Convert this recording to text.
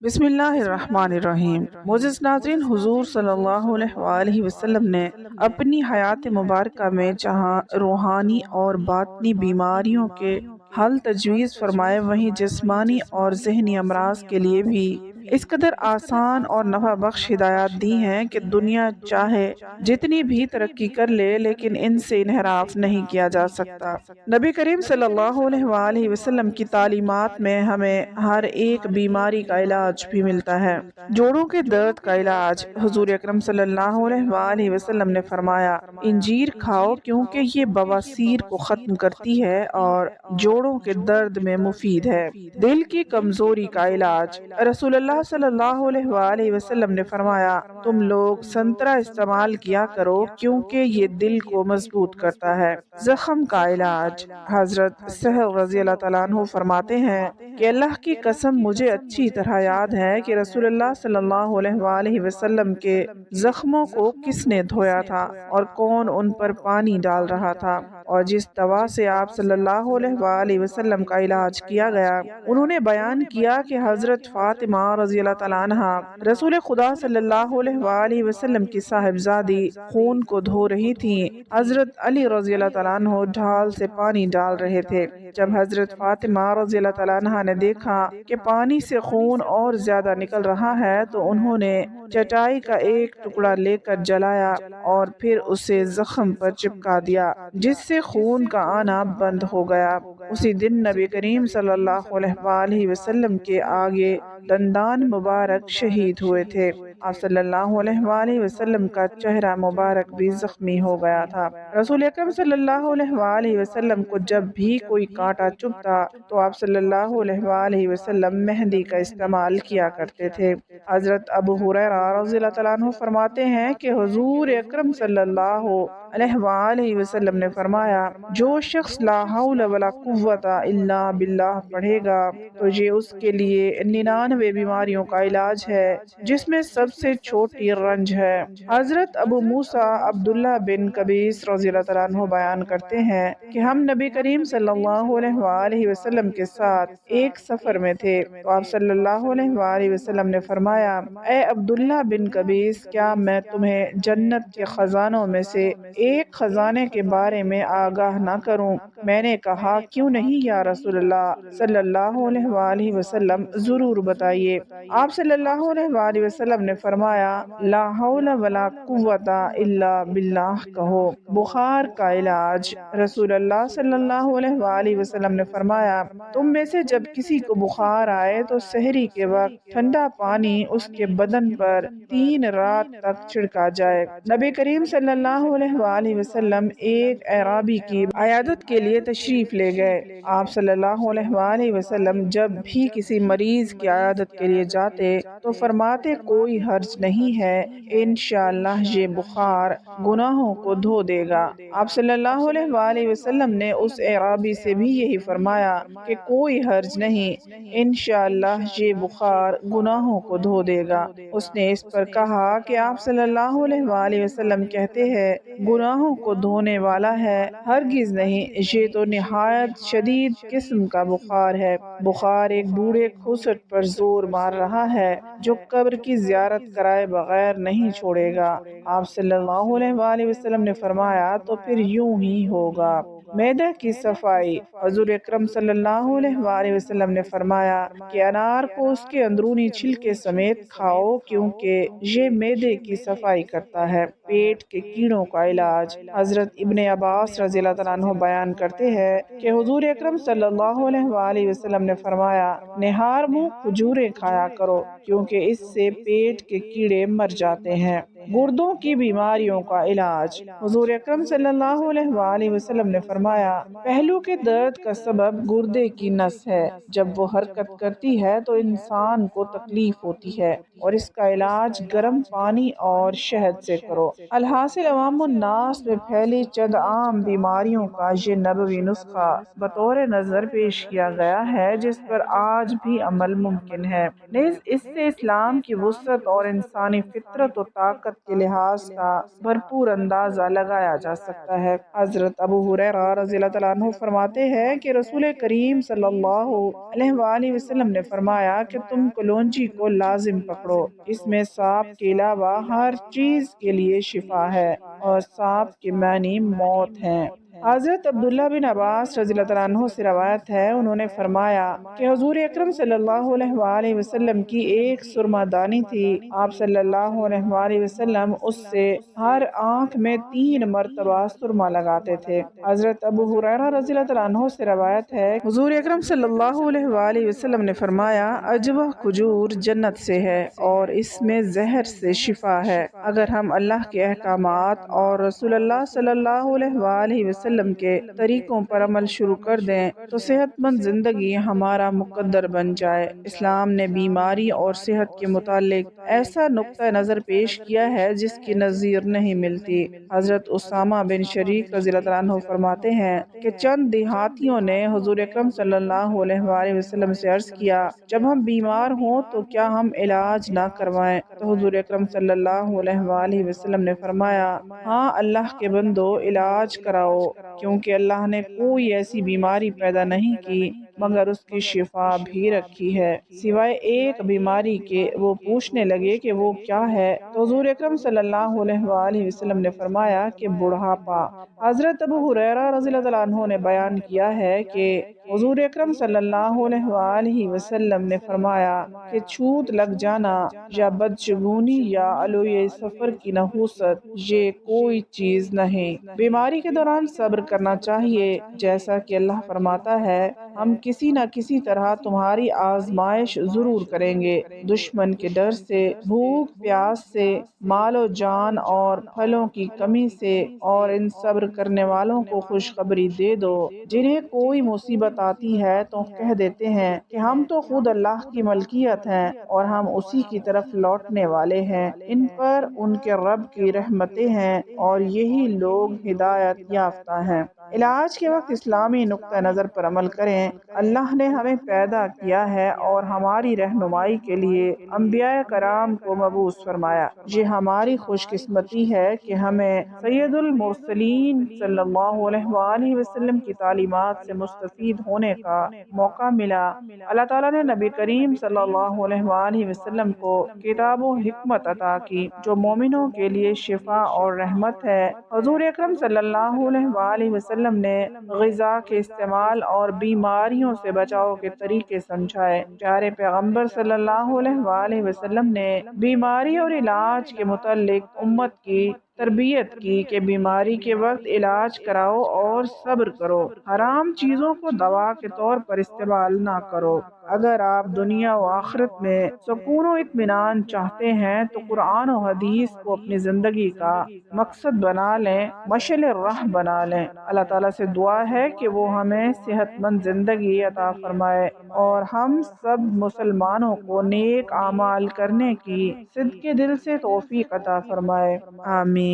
بسم اللہ الرحمن الرحیم۔ معزز ناظرین، حضور صلی اللہ علیہ وآلہ وسلم نے اپنی حیات مبارکہ میں جہاں روحانی اور باطنی بیماریوں کے حل تجویز فرمائے، وہیں جسمانی اور ذہنی امراض کے لیے بھی اس قدر آسان اور نفع بخش ہدایات دی ہیں کہ دنیا چاہے جتنی بھی ترقی کر لے لیکن ان سے انحراف نہیں کیا جا سکتا۔ نبی کریم صلی اللہ علیہ وآلہ وسلم کی تعلیمات میں ہمیں ہر ایک بیماری کا علاج بھی ملتا ہے۔ جوڑوں کے درد کا علاج، حضور اکرم صلی اللہ علیہ وآلہ وسلم نے فرمایا، انجیر کھاؤ کیونکہ یہ بواسیر کو ختم کرتی ہے اور جوڑوں کے درد میں مفید ہے۔ دل کی کمزوری کا علاج، رسول اللہ صلی اللہ علیہ وآلہ وسلم نے فرمایا، تم لوگ سنترا استعمال کیا کرو کیونکہ یہ دل کو مضبوط کرتا ہے۔ زخم کا علاج، حضرت سہل رضی اللہ تعالیٰ عنہ فرماتے ہیں کہ اللہ کی قسم مجھے اچھی طرح یاد ہے کہ رسول اللہ صلی اللہ علیہ وآلہ وسلم کے زخموں کو کس نے دھویا تھا اور کون ان پر پانی ڈال رہا تھا، اور جس دوا سے آپ صلی اللہ علیہ وآلہ وسلم کا علاج کیا گیا۔ انہوں نے بیان کیا کہ حضرت فاطمہ رضی اللہ تعالیٰ عنہ رسول خدا صلی اللہ علیہ وآلہ وسلم کی صاحبزادی خون کو دھو رہی تھیں، حضرت علی رضی اللہ تعالیٰ عنہ ڈھال سے پانی ڈال رہے تھے۔ جب حضرت فاطمہ رضی اللہ تعالیٰ عنہ نے دیکھا کہ پانی سے خون اور زیادہ نکل رہا ہے تو انہوں نے چٹائی کا ایک ٹکڑا لے کر جلایا اور پھر اسے زخم پر چپکا دیا، جس سے خون کا آنا بند ہو گیا۔ اسی دن نبی کریم صلی اللہ علیہ وآلہ وسلم کے آگے دندان مبارک شہید ہوئے تھے۔ آپ صلی اللہ علیہ وآلہ وسلم کا چہرہ مبارک بھی زخمی ہو گیا تھا۔ رسول اکرم صلی اللہ علیہ وآلہ وسلم کو جب بھی کوئی کانٹا چبھتا تو آپ صلی اللہ علیہ وآلہ وسلم مہندی کا استعمال کیا کرتے تھے۔ حضرت ابو ہریرہ رضی اللہ تعالیٰ عنہ فرماتے ہیں کہ حضور اکرم صلی اللہ علیہ وآلہ وسلم نے فرمایا، جو شخص لا حول ولا قوت الا باللہ پڑھے گا تو یہ اس کے لیے 99 بیماریوں کا علاج ہے، جس میں سب سے چھوٹی رنج ہے۔ حضرت ابو موسیٰ عبداللہ بن قبیس رضی اللہ تعالیٰ عنہ بیان کرتے ہیں کہ ہم نبی کریم صلی اللہ علیہ وآلہ وسلم کے ساتھ ایک سفر میں تھے تو آپ صلی اللہ علیہ وآلہ وسلم نے فرمایا، اے عبداللہ بن قبیس، کیا میں تمہیں جنت کے خزانوں میں سے ایک خزانے کے بارے میں آگاہ نہ کروں؟ میں نے کہا، کیوں نہیں یا رسول اللہ صلی اللہ علیہ وآلہ وسلم، ضرور بتائیے۔ آپ صلی اللہ علیہ وآلہ وسلم نے فرمایا، لا حول ولا قوت الا باللہ کہو۔ بخار کا علاج، رسول اللہ صلی اللہ علیہ وآلہ وسلم نے فرمایا، تم میں سے جب کسی کو بخار آئے تو سحری کے وقت ٹھنڈا پانی اس کے بدن پر 3 رات تک چھڑکا جائے۔ نبی کریم صلی اللہ علیہ وآلہ وسلم ایک اعرابی کی عیادت کے لیے تشریف لے گئے۔ آپ صلی اللہ علیہ وآلہ وسلم جب بھی کسی مریض کی عیادت کے لیے جاتے تو فرماتے، کوئی حرج نہیں ہے، انشاءاللہ یہ بخار گناہوں کو دھو دے گا۔ آپ صلی اللہ علیہ وآلہ وسلم نے اس اعرابی سے بھی یہی فرمایا کہ کوئی حرج نہیں، انشاءاللہ یہ بخار گناہوں کو دھو دے گا۔ اس نے اس پر کہا کہ آپ صلی اللہ علیہ وآلہ وسلم کہتے ہیں گناہوں کو دھونے والا ہے، ہرگز نہیں، یہ تو نہایت شدید قسم کا بخار ہے۔ بخار ایک بوڑھے کھوسٹ پر زور مار رہا ہے جو قبر کی زیارت کرائے بغیر نہیں چھوڑے گا۔ آپ صلی اللہ علیہ وآلہ وسلم نے فرمایا، تو پھر یوں ہی ہوگا۔ معدہ کی صفائی، حضور اکرم صلی اللہ علیہ وآلہ وسلم نے فرمایا کہ انار کو اس کے اندرونی چھلکے سمیت کھاؤ کیونکہ یہ معدے کی صفائی کرتا ہے۔ پیٹ کے کیڑوں کا علاج، حضرت ابن عباس رضی اللہ تعالیٰ عنہ بیان کرتے ہیں کہ حضور اکرم صلی اللہ علیہ وآلہ وسلم نے فرمایا، نہار منہ کھجوریں کھایا کرو کیونکہ اس سے پیٹ کے کیڑے مر جاتے ہیں۔ گردوں کی بیماریوں کا علاج، حضور اکرم صلی اللہ علیہ وآلہ وسلم نے فرمایا، پہلو کے درد کا سبب گردے کی نس ہے، جب وہ حرکت کرتی ہے تو انسان کو تکلیف ہوتی ہے اور اس کا علاج گرم پانی اور شہد سے کرو۔ الحاصل عوام الناس میں پھیلی چند عام بیماریوں کا یہ نبوی نسخہ بطور نظر پیش کیا گیا ہے جس پر آج بھی عمل ممکن ہے، نیز اس سے اسلام کی وسعت اور انسانی فطرت و طاقت کے لحاظ کا بھرپور اندازہ لگایا جا سکتا ہے۔ حضرت ابو ہریرہ رضی اللہ تعالیٰ عنہ فرماتے ہیں کہ رسول کریم صلی اللہ علیہ وآلہ وسلم نے فرمایا کہ تم کلونجی کو لازم پکڑو، اس میں سانپ کے علاوہ ہر چیز کے لیے شفا ہے، اور سانپ کے معنی موت ہیں۔ حضرت عبداللہ بن عباس رضی اللہ تعالیٰ عنہ سے روایت ہے، انہوں نے فرمایا کہ حضور اکرم صلی اللہ علیہ وآلہ وسلم کی ایک سرما دانی تھی، آپ صلی اللہ علیہ وآلہ وسلم اس سے ہر آنکھ میں 3 مرتبہ سرما لگاتے تھے۔ حضرت ابو ہریرہ رضی اللہ تعالیٰ عنہ سے روایت ہے، حضور اکرم صلی اللہ علیہ وآلہ وسلم نے فرمایا، عجوہ کھجور جنت سے ہے اور اس میں زہر سے شفا ہے۔ اگر ہم اللہ کے احکامات اور رسول اللہ صلی اللہ علیہ وآلہ وسلم کے طریقوں پر عمل شروع کر دیں تو صحت مند زندگی ہمارا مقدر بن جائے۔ اسلام نے بیماری اور صحت کے متعلق ایسا نقطہ نظر پیش کیا ہے جس کی نظیر نہیں ملتی۔ حضرت اسامہ بن شریک رضی اللہ عنہ فرماتے ہیں کہ چند دیہاتیوں نے حضور اکرم صلی اللہ علیہ وآلہ وسلم سے عرض کیا، جب ہم بیمار ہوں تو کیا ہم علاج نہ کروائیں؟ تو حضور اکرم صلی اللہ علیہ وآلہ وسلم نے فرمایا، ہاں اللہ کے بندو، علاج کراؤ، کیونکہ اللہ نے کوئی ایسی بیماری پیدا نہیں کی مگر اس کی شفا بھی رکھی ہے، سوائے ایک بیماری کے۔ وہ پوچھنے لگے کہ وہ کیا ہے؟ تو حضور اکرم صلی اللہ علیہ وآلہ وسلم نے فرمایا کہ بڑھاپا۔ حضرت ابو ہریرہ رضی اللہ عنہ نے بیان کیا ہے کہ حضور اکرم صلی اللہ علیہ وآلہ وسلم نے فرمایا کہ چھوت لگ جانا یا بدشگونی یا علوی سفر کی نحوست یہ کوئی چیز نہیں۔ بیماری کے دوران صبر کرنا چاہیے، جیسا کہ اللہ فرماتا ہے، ہم کسی نہ کسی طرح تمہاری آزمائش ضرور کریں گے، دشمن کے ڈر سے، بھوک پیاس سے، مال و جان اور پھلوں کی کمی سے، اور ان صبر کرنے والوں کو خوشخبری دے دو جنہیں کوئی مصیبت آتی ہے تو کہہ دیتے ہیں کہ ہم تو خود اللہ کی ملکیت ہیں اور ہم اسی کی طرف لوٹنے والے ہیں، ان پر ان کے رب کی رحمتیں ہیں اور یہی لوگ ہدایت یافتہ ہیں۔ علاج کے وقت اسلامی نقطہ نظر پر عمل کریں۔ اللہ نے ہمیں پیدا کیا ہے اور ہماری رہنمائی کے لیے انبیاء کرام کو مبعوث فرمایا۔ یہ ہماری خوش قسمتی ہے کہ ہمیں سید المرسلین صلی اللہ علیہ وآلہ وسلم کی تعلیمات سے مستفید ہونے کا موقع ملا۔ اللہ تعالیٰ نے نبی کریم صلی اللہ علیہ وآلہ وسلم کو کتاب و حکمت عطا کی جو مومنوں کے لیے شفا اور رحمت ہے۔ حضور اکرم صلی اللہ علیہ وآلہ وسلم نے غذا کے استعمال اور بیماریوں سے بچاؤ کے طریقے سمجھائے۔ پیارے پیغمبر صلی اللہ علیہ وآلہ وسلم نے بیماری اور علاج کے متعلق امت کی تربیت کی کہ بیماری کے وقت علاج کراؤ اور صبر کرو، حرام چیزوں کو دوا کے طور پر استعمال نہ کرو۔ اگر آپ دنیا و آخرت میں سکون و اطمینان چاہتے ہیں تو قرآن و حدیث کو اپنی زندگی کا مقصد بنا لیں، مشعل راہ بنا لیں۔ اللہ تعالیٰ سے دعا ہے کہ وہ ہمیں صحت مند زندگی عطا فرمائے اور ہم سب مسلمانوں کو نیک اعمال کرنے کی صدق دل سے توفیق عطا فرمائے، آمین۔